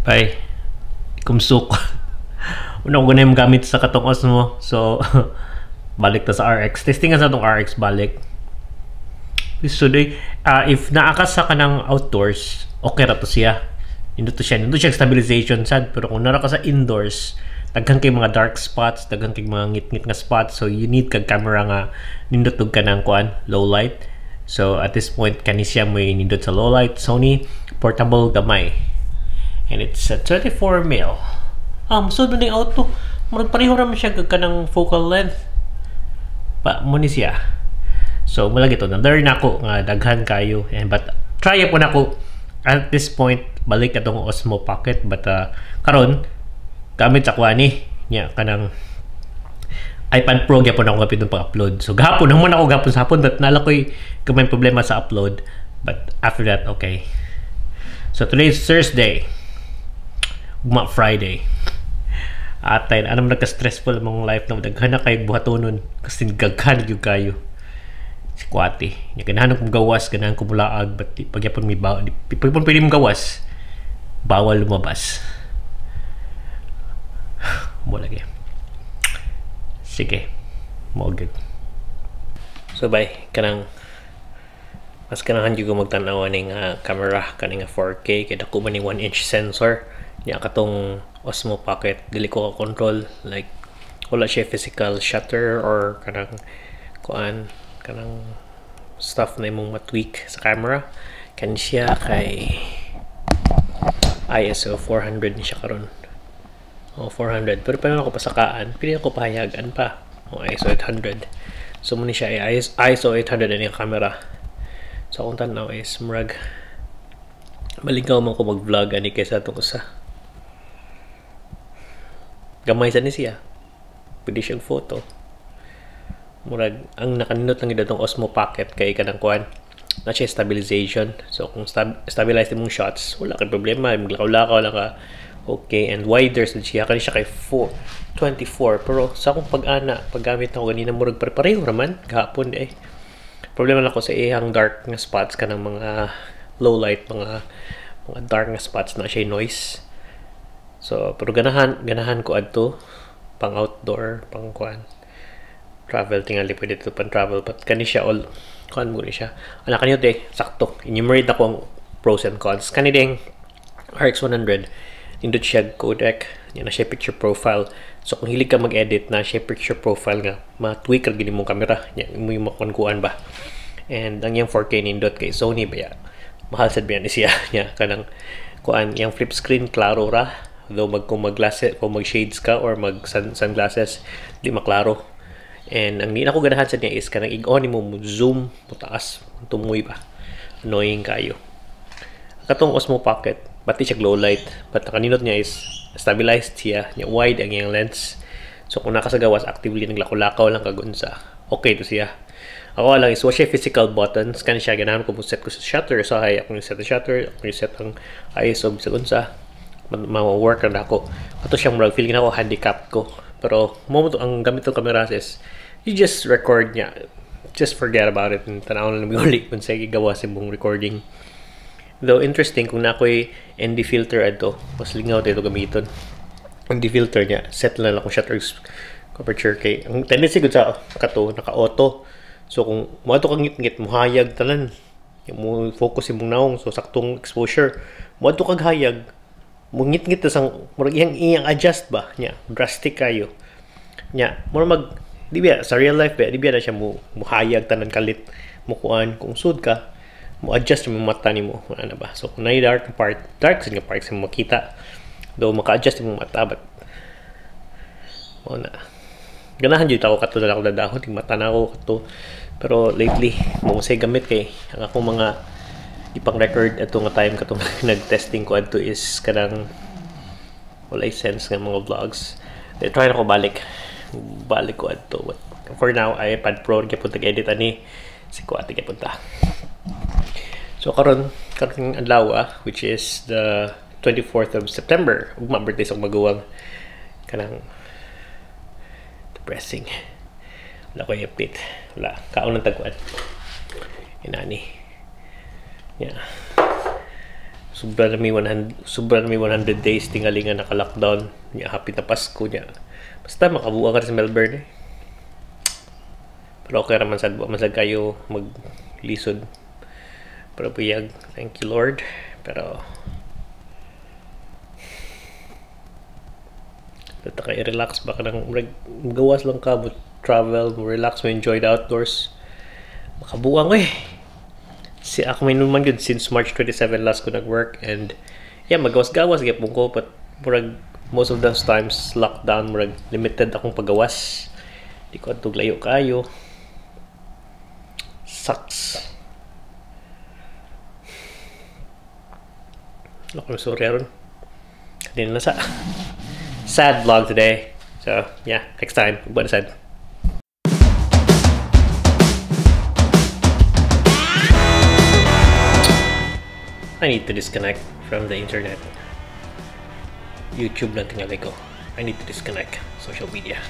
Bay, kumsuk. Una ko na yung gamit sa katong Osmo. So, balik ta sa RX. Testingan sa itong RX balik. So, if naakasa ka ng outdoors, okay ra to siya. Nindot to siya stabilization sad. Pero kung nara ka sa indoors, daghan kay mga dark spots, daghan kay mga ngit-ngit nga spots. So, you need kag camera nga nindot ka ng low light. So, at this point, kani siya mo nindot sa low light. Sony portable gamay. And it's a 24 mil. So doon yung auto. Murag pareho naman siya ng focal length. Mo ni siya. So mula gito, na-learn ako nga daghan kayo. But try po na ko at this point balik atong Osmo Pocket. But karon gamit sa kuani niya kanang iPad Pro gyapon ako kapit ng pag-upload. So gahapon naman ako gahapon sa hapon, but nala ko'y may problema sa upload. But after that, okay. So today is Thursday. Ugma Friday. Atay, anam nagka-stressful mong life na daghan na kay buhatonon kasi gaghan gyud kayo. Si Kwati, nya ganahan kong gawas, ganahan ko mulaag, but pagyapon mi bawal, pagpon pwede mong gawas, bawal lumabas. Mo lagi. Sige. Mo good. So bye, kanang mas ganahan gyud ko magtan-aw ning camera kaning 4K kay dako man ning 1-inch sensor. Nya katong Osmo Pocket dili ko ka control, like wala siya physical shutter or kanang stuff na imong matweak sa camera. Kan siya kay ISO 400 ni siya karon. 400, pero pa ako pasakaan, pili ako pahayagan pa. ISO 800. So mo ni siya ay ISO 800 ani ang camera. So akong tanaw is murag maligaw man ko mag-vlog ani kaysa itong usa. Gamay sa ni siya. Pwede siyang photo. Murag, ang nakaninot lang itong Osmo Pocket kay kanang kuan na siya stabilization. So kung stabilize mong shots, wala kang problema. Maglakaw-lakaw lang ka. Okay, and wider sa siya. Kani siya kay 24. Pero sa akong paggamit ako ganina murag pareho raman. Gahapon problema lang ko sa ihang dark nga spots kanang mga low light, mga dark nga spots na siya noise. So, pero ganahan ko adto pang outdoor, pang kuan. Travel tingali pwede to pang travel, but kani siya all kuan mo ni siya. Ana kanyo sakto. Enumerate ako ang pros and cons. Kani ding RX 100 indot siya codec, yan na siya picture profile. So kung hilig ka mag-edit na siya picture profile nga, ma-tweak ra gid imong camera, yan mo yung makuan ba. And ang yung 4K nindot kay Sony ba ya. Mahal sad ba yan siya nya kanang kuan yung flip screen klaro ra. Though kung mag-glasses, kung mag-shades ka or mag-sunglasses, di maklaro. And ang di na ko ganahan sa niya is kanang i-on mo zoom mo taas, tumoy ba. Annoying kayo. Katong Osmo Pocket, pati siya low light, but nakaninot niya is stabilized siya, niya wide ang iyang lens. So kung nakasagawas, actively naglakaw-lakaw lang kagunsa. Okay to siya. Ako lang is wa siya physical buttons, kan siya ganahan ko mo set ko sa shutter, so hay ako set the shutter, ako set ang ISO sa gunsa. Ma-work na ako. Ato siyang murag feeling na ako handicap ko. Pero mo ang gamit ng camera is you just record niya. Just forget about it. Tanaw na namin ulit kung sa gigawa sa mong recording. Though interesting kung na ako'y ND filter ato, mas lingaw dito gamiton. ND filter niya, set lang ako shutter aperture kay. Ang tendency ko sa naka-auto. So kung mo ato kang ngit-ngit, muhayag tanan. Mo focus imong naong, so saktong exposure. Mo ato kag hayag, mungit-ngit na sang murag iyang adjust ba nya drastic kayo nya murag di ba sa real life ba di ba na siya muhayag tanan kalit mo kuan kung sud ka mo adjust mo mata nimo ano ba. So kung nay dark sa part sa makita do maka-adjust mo mata but mo na ganahan jud ako kato na ako dadahon ting mata na ako kato. Pero lately mo say gamit kay ang akong mga ipang record ato nga time katong nag-testing ko adto is kanang wala sense nga mga vlogs. Try na ko balik ko adto. But for now, iPad Pro gyapon tag-edit ani si Kwati gyapon ta. So karon adlaw which is the 24th of September, ug ma birthday sa maguwang kanang depressing. Wala ko i-update. Wala kaon ng tagkuan. Inani. Yeah. sobra na may 100 days tingali nga naka-lockdown. Nya happy na Pasko niya. Basta makabuo ka sa Melbourne eh. Pero okay naman sad kayo maglisod. Pero buyag, thank you Lord. Pero data ka i-relax baka nang gawas lang ka mo travel, mo relax, mo enjoy the outdoors. Makabuang ko eh. Ako may naman yun since March 27 last ko nag-work and yeah, magawas-gawas gyapon ko but murag most of those times lockdown murag limited akong pagawas. Di ko atog layo kayo. Sucks. Okay, sorry Aaron. Kanina na sa sad vlog today. So yeah, next time. What sad. I need to disconnect from the internet. YouTube lang tingali ko. I need to disconnect social media.